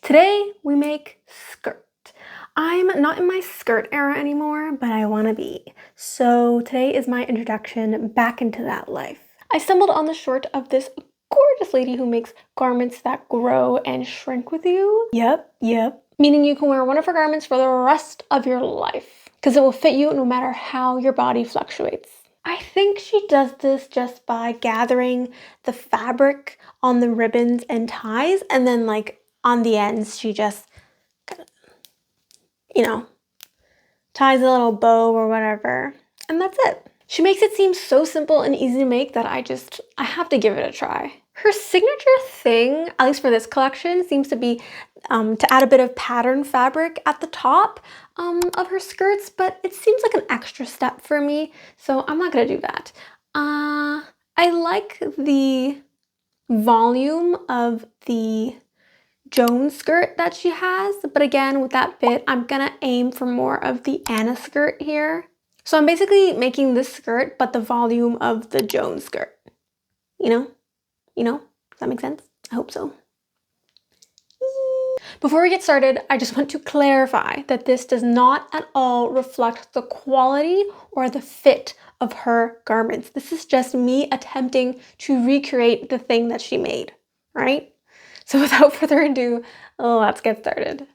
Today we make skirt. I'm not in my skirt era anymore, but I want to be. So today is my introduction back into that life. I stumbled on the short of this gorgeous lady who makes garments that grow and shrink with you. Yep. Meaning you can wear one of her garments for the rest of your life because it will fit you no matter how your body fluctuates. I think she does this just by gathering the fabric on the ribbons and ties, and then on the ends she just kind of, ties a little bow or whatever, and that's it. She makes it seem so simple and easy to make that I have to give it a try. Her signature thing, at least for this collection, seems to be to add a bit of pattern fabric at the top of her skirts, but it seems like an extra step for me, so I'm not gonna do that. I like the volume of the Jones skirt that she has, but again, with that bit, I'm gonna aim for more of the Anna skirt here. So I'm basically making this skirt, but the volume of the Jones skirt. Does that make sense? I hope so. Before we get started, I just want to clarify that this does not at all reflect the quality or the fit of her garments. This is just me attempting to recreate the thing that she made, right? So without further ado, let's get started.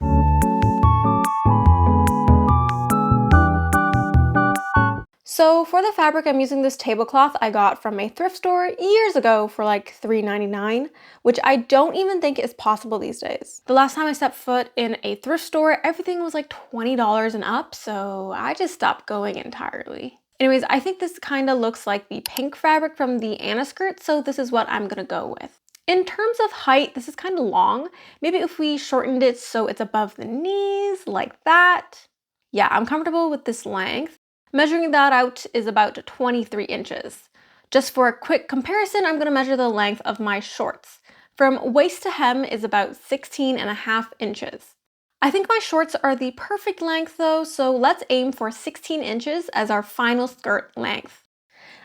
So for the fabric, I'm using this tablecloth I got from a thrift store years ago for like $3.99, which I don't even think is possible these days. The last time I stepped foot in a thrift store, everything was like $20 and up, so I just stopped going entirely. Anyways, I think this kind of looks like the pink fabric from the Anna skirt, so this is what I'm gonna go with. In terms of height, this is kind of long. Maybe if we shortened it so it's above the knees, like that. Yeah, I'm comfortable with this length. Measuring that out is about 23 inches. Just for a quick comparison, I'm gonna measure the length of my shorts. From waist to hem is about 16.5 inches. I think my shorts are the perfect length though, so let's aim for 16 inches as our final skirt length.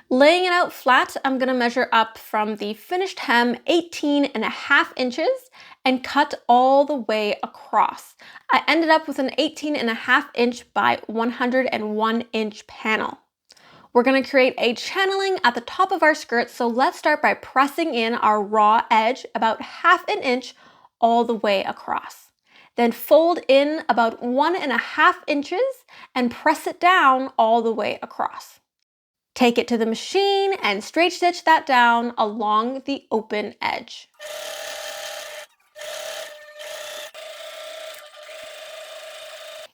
Laying it out flat, I'm gonna measure up from the finished hem 18.5 inches and cut all the way across. I ended up with an 18.5 inch by 101 inch panel. We're gonna create a channeling at the top of our skirt, so let's start by pressing in our raw edge about 1/2 inch all the way across. Then fold in about 1.5 inches and press it down all the way across. Take it to the machine and straight stitch that down along the open edge.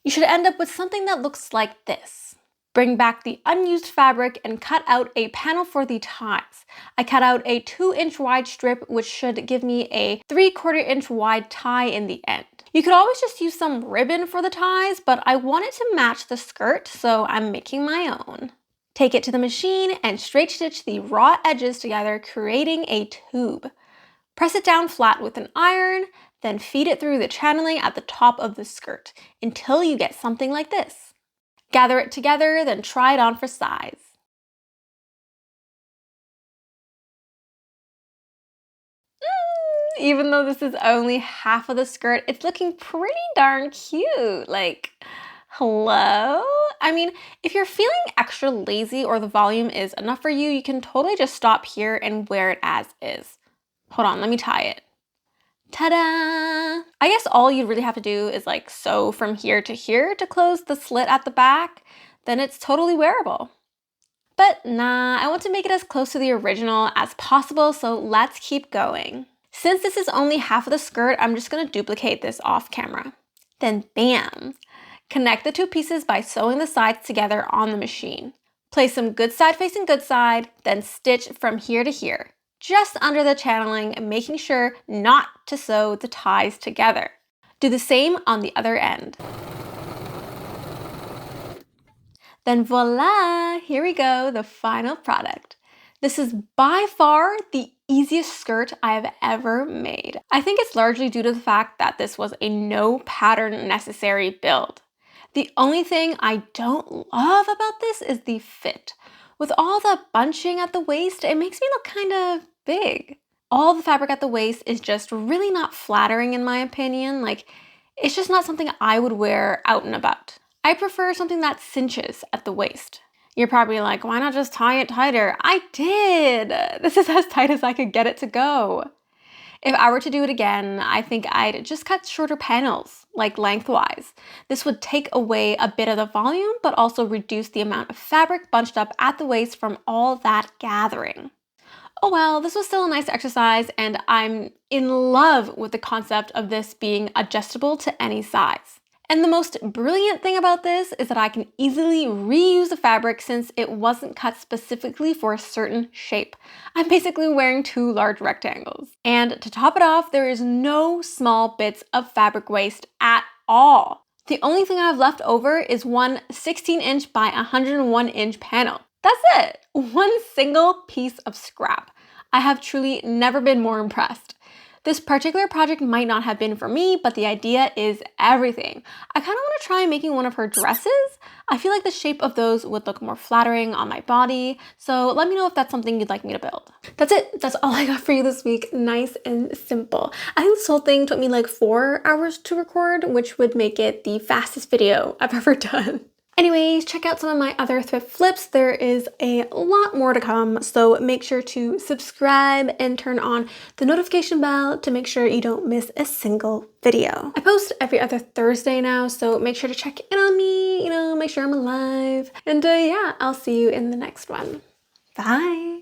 You should end up with something that looks like this. Bring back the unused fabric and cut out a panel for the ties. I cut out a 2-inch wide strip, which should give me a 3/4 inch wide tie in the end. You could always just use some ribbon for the ties, but I want it to match the skirt, so I'm making my own. Take it to the machine and straight stitch the raw edges together, creating a tube. Press it down flat with an iron, then feed it through the channeling at the top of the skirt until you get something like this. Gather it together, then try it on for size. Even though this is only half of the skirt, it's looking pretty darn cute. Hello? I mean, if you're feeling extra lazy or the volume is enough for you, you can totally just stop here and wear it as is. Hold on, let me tie it. Ta-da! I guess all you really have to do is sew from here to close the slit at the back, then it's totally wearable. But nah, I want to make it as close to the original as possible, so let's keep going. Since this is only half of the skirt, I'm just gonna duplicate this off camera. Then bam! Connect the two pieces by sewing the sides together on the machine. Place them good side facing good side, then stitch from here to here, just under the channeling, making sure not to sew the ties together. Do the same on the other end. Then voila, here we go, the final product. This is by far the easiest skirt I have ever made. I think it's largely due to the fact that this was a no pattern necessary build. The only thing I don't love about this is the fit. With all the bunching at the waist, it makes me look kind of big. All the fabric at the waist is just really not flattering in my opinion. Like, it's just not something I would wear out and about. I prefer something that cinches at the waist. You're probably like, why not just tie it tighter? I did! This is as tight as I could get it to go. If I were to do it again, I think I'd just cut shorter panels, like lengthwise. This would take away a bit of the volume, but also reduce the amount of fabric bunched up at the waist from all that gathering. Oh well, this was still a nice exercise, and I'm in love with the concept of this being adjustable to any size. And the most brilliant thing about this is that I can easily reuse the fabric since it wasn't cut specifically for a certain shape. I'm basically wearing 2 large rectangles. And to top it off, there is no small bits of fabric waste at all. The only thing I have left over is one 16-inch by 101-inch panel. That's it! One single piece of scrap. I have truly never been more impressed. This particular project might not have been for me, but the idea is everything. I kind of want to try making one of her dresses. I feel like the shape of those would look more flattering on my body, so let me know if that's something you'd like me to build. That's it. That's all I got for you this week. Nice and simple. I think this whole thing took me like 4 hours to record, which would make it the fastest video I've ever done. Anyways, check out some of my other thrift flips. There is a lot more to come, so make sure to subscribe and turn on the notification bell to make sure you don't miss a single video. I post every other Thursday now, so make sure to check in on me, make sure I'm alive. And yeah, I'll see you in the next one. Bye!